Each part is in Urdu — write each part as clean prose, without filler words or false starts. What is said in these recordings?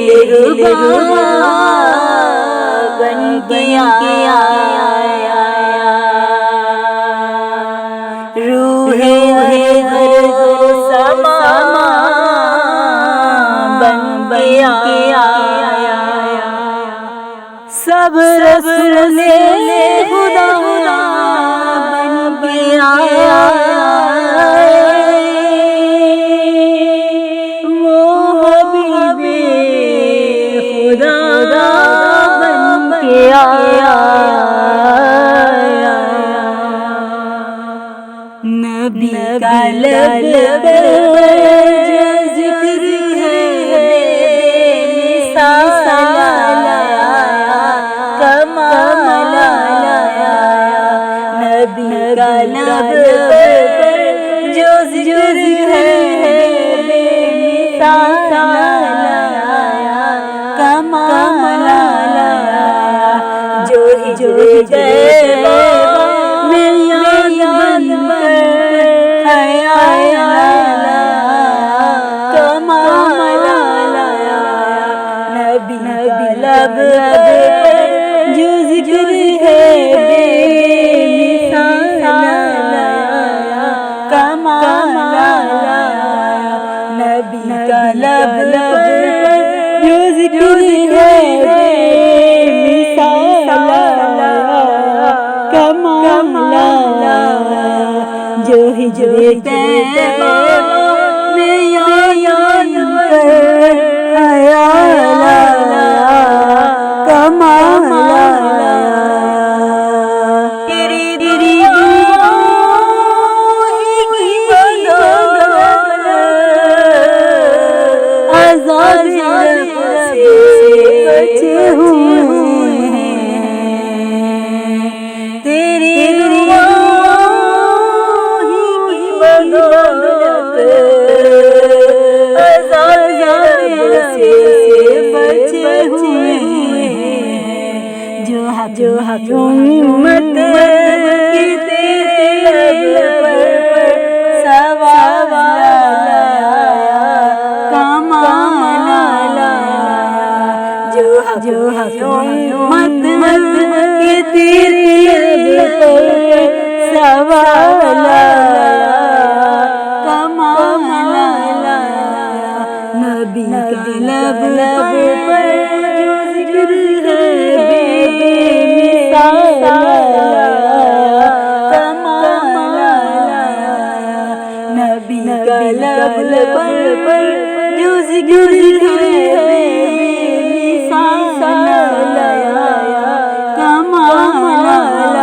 دلربا بن کے آیا، روح ہر سما بن کے آیا، سب رسول خدا بن کے آیا، وہ حبیب خدا بن کے آیا، نبی کا لب پر جو ذکر ہے مثال کمال آیا، نبی کا لب پر جو ذکر ہے مثال کمال آیا، جو ہجرے طیبہ میں یاد بن کر خیال آیا، کمال آیا، نبی کا لب پر جو ذکر ہے بے مثال آیا، کمال آیا، نبی کا لب پر جو ذکر ہے بے مثال آیا، کمال آیا، جو ہجرے طیبہ میں یاد کر خیال آیا، کمال آیا، تیری دعاؤں کی بدولت عذاب سے بچے ہوئے ہیں، تیری دعاؤں کی بدولت عذاب سے بچے ہوئے ہیں، جو حق امت کی تیرے لب پر سوال آیا، کمال آیا، جو حق امت کی تیرے لب پر سوال آیا، کمال آیا، نبی کا لب پر جو ذکر ہے بے مثال آیا، کمال آیا، نبی کا لب پر جو ذکر ہے بے مثال آیا، کمال آیا،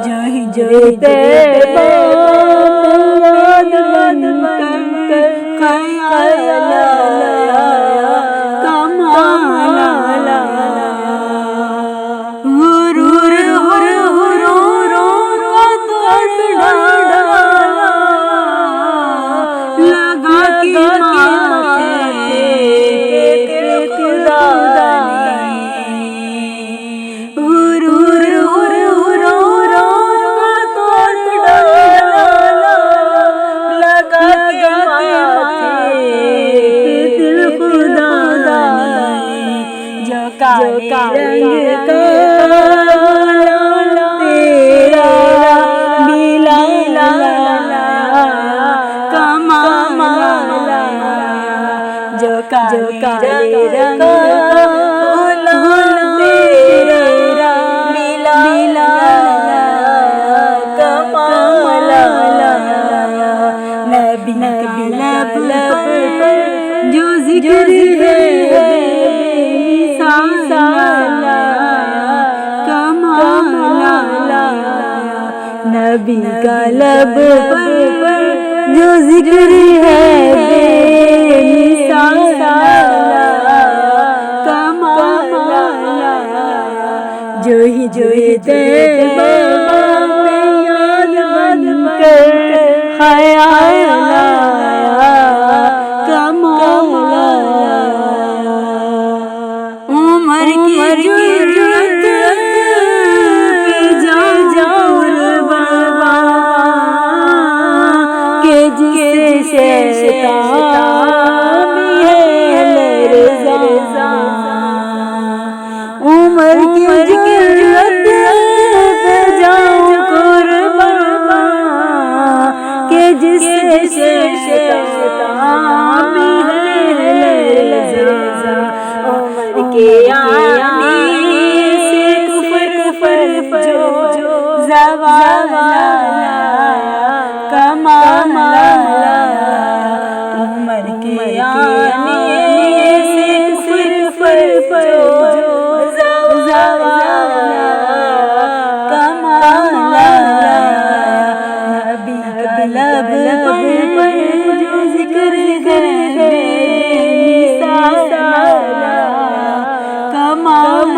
جو ہجرے طیبہ یاد بن کر خیال آیا، کمال آیا، غرور کا توڑ ڈالا، لگا کے ماتھے پہ خدا نے، غرور کا توڑ ڈالا، لگا کے ماتھے پہ خدا نے، جو کالے رنگ کا تیرا بلال آیا، کمال آیا، جو کالے رنگ کا تیرا بلال آیا، کمال آیا، نبی کا لب پر جو ذکر ہے مثال آیا، کمال آیا، نبی کا لب پر جو ذکر ہے بے مثال آیا، کمال آیا، جو ہجرے طیبہ میں یاد بن کر خیال آیا، کمال آیا، عمر کی ضرورت پہ جا قربان کہ جس سے عمر کی جرت پہ جاؤں قربان کہ جس سے شیطان ہے لرزاں عمر کے آنے سے کفر جو زوال آیا کمال آیا عمر کے آنے سے کفر جو لب پر جو ذکر ہے کمال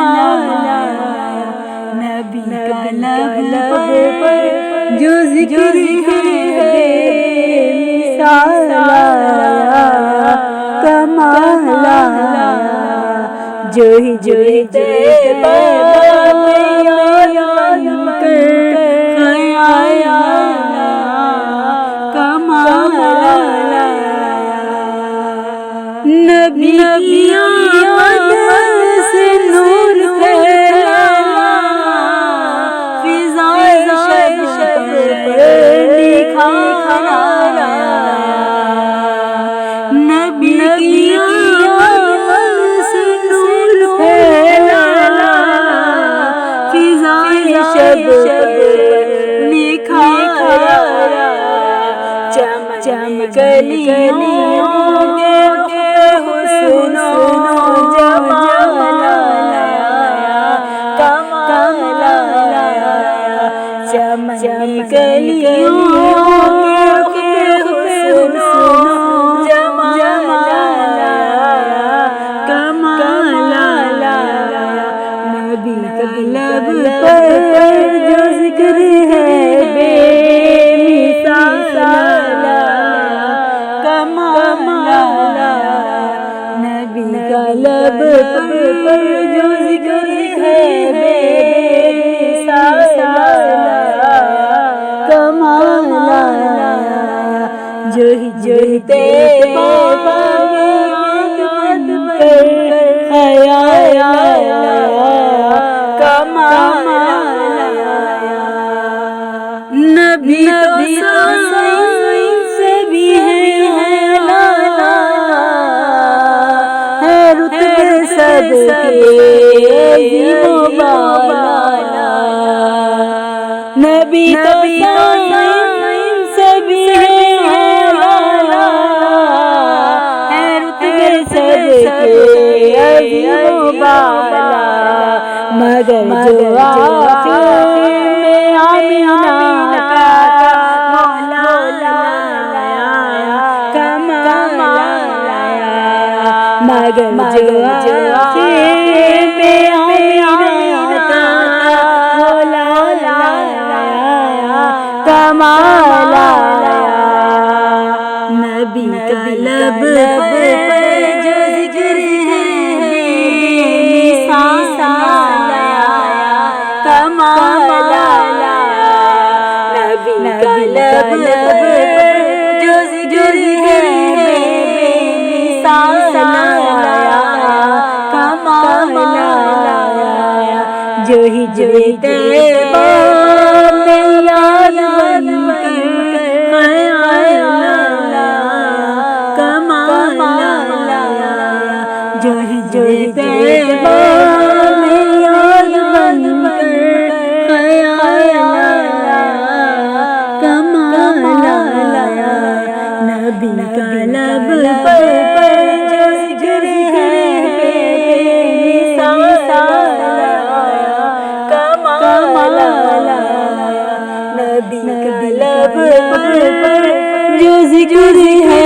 نبی کا لب پر جو ذکر ہے کمال جو ہی طیبہ نبی کی آمد سے نور پھیلا فضائے شب نکھارا نبی کی آمد سے نور پھیلا فضائے شب نکھارا چمک گلیوں گلیوں کے حسن و جمال کمال نبی کا لب پر جو ذکر ہے بے مثال کمال نبی کا لب پر جو ذکر ہے بے مثال جو ہی طیبہ یاد کر خیال کمال نبی تو سائن سے بھی ہے لالا ہے رتبے سب کے عظیم و بالا نبی تو سائن سے بھی ہے مگر جو آخر میں آمینہ کا مولا لایا کمال آیا مگر جو آخر میں آمینہ کا مولا لایا کمال آیا نبی کا لب جو ذکر ہے کمال نبی کا لب جو ذکر ہے کمال جو ہی طیبہ میں یاد بن کر کمال جو ہی طیبہ میں یاد بن کر نبی کا لب پر جو ذکر ہے کمال نبی کا لب پر جو ذکر ہے